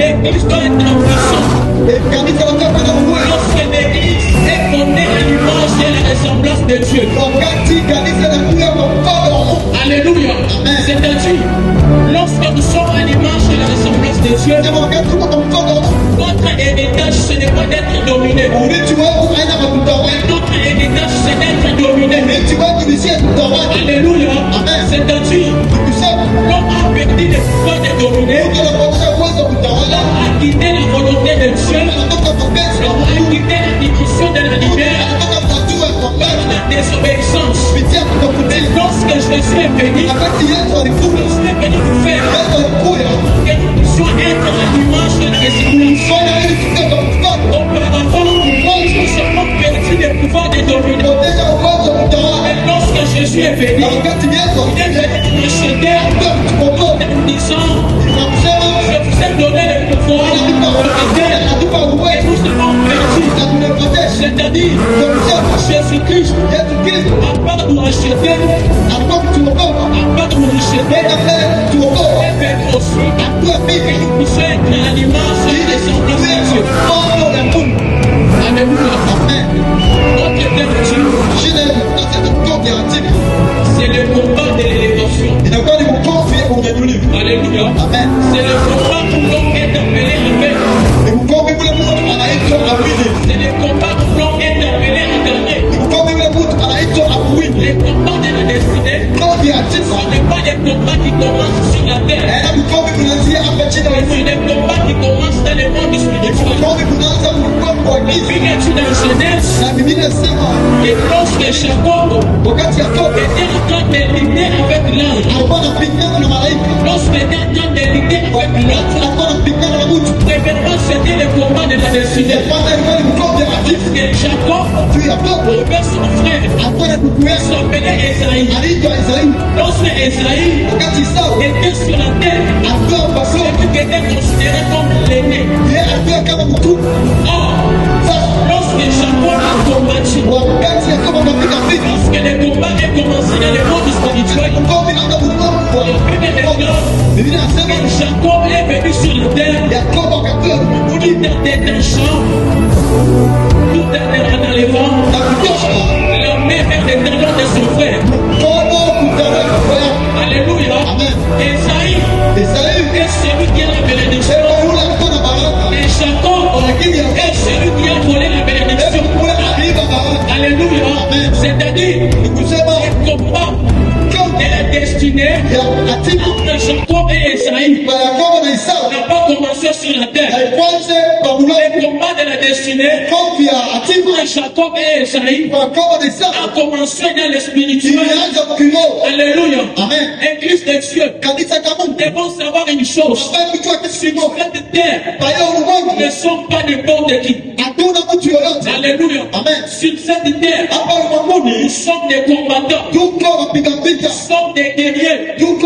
l'église doit être en puissance. Lorsque l'église est fondée à l'image et la ressemblance de Dieu. Alléluia. C'est-à-dire, lorsque nous sommes à l'image et la ressemblance de Dieu, notre héritage, ce n'est pas d'être dominé. Notre héritage, c'est d'être dominé. Alléluia. C'est-à-dire, l'homme a perdu le pouvoir de dominer. L'homme a quitté la volonté de Dieu. L'homme a quitté la dimension de la lumière. La désobéissance. Mais lorsque Jésus est venu, lorsque Jésus est venu nous faire que nous puissions être à l'image de la ressemblance. Auparavant, nous avons perdu le pouvoir de dominer. Mais lorsque Jésus est venu, il est venu nous acheter en nous disant, je vous ai donné le pouvoir de dominer. Et nous avons perdu. C'est-à-dire, Jésus-Christ n'a pas nous racheter, n'a pas nous racheter, et fait aussi que nous puissions être à l'image et les sentiments de Dieu. Alléluia. Notre Dieu, c'est le combat de l'élévation. Alléluia. C'est le combat où l'on est appelé avec. C'est le combat où l'on est appelé à gagner. Les combats de la destinée, ce n'est pas des combats qui commencent sur la terre. C'est des combats qui commencent dans le monde spirituel. Depuis l'étude en jeunesse, et lorsque Jacob était en train de lutter avec l'ange, lorsqu'il était en train de lutter avec l'ange, premièrement c'était le combat de la destinée. Puisque Jacob avait son frère, s'appelait Esaïe. Lorsque Esaïe était sur la terre, il était considéré comme l'aîné. Or, lorsque Jacob a combattu, lorsque le combat est commencé dans le monde spirituel, Jacob est venu sur la terre, pour lui dans des champs, tout dans les vents, la main vers les talons de son frère. Alléluia. Esaïe est celui qui a la bénédiction. Et Jacob est celui qui a volé la bénédiction. Alléluia. C'est-à-dire, le combat de la destinée entre Jacob et Esaïe n'a pas commencé sur la terre. Le combat de la destinée entre Jacob et Esaïe a commencé dans le spirituel. Alléluia. Église de Dieu, nous devons savoir une chose. Sur cette terre, nous ne sommes pas n'importe qui. Alléluia. Sur cette terre, nous sommes des combattants. Nous sommes des guerriers. Nous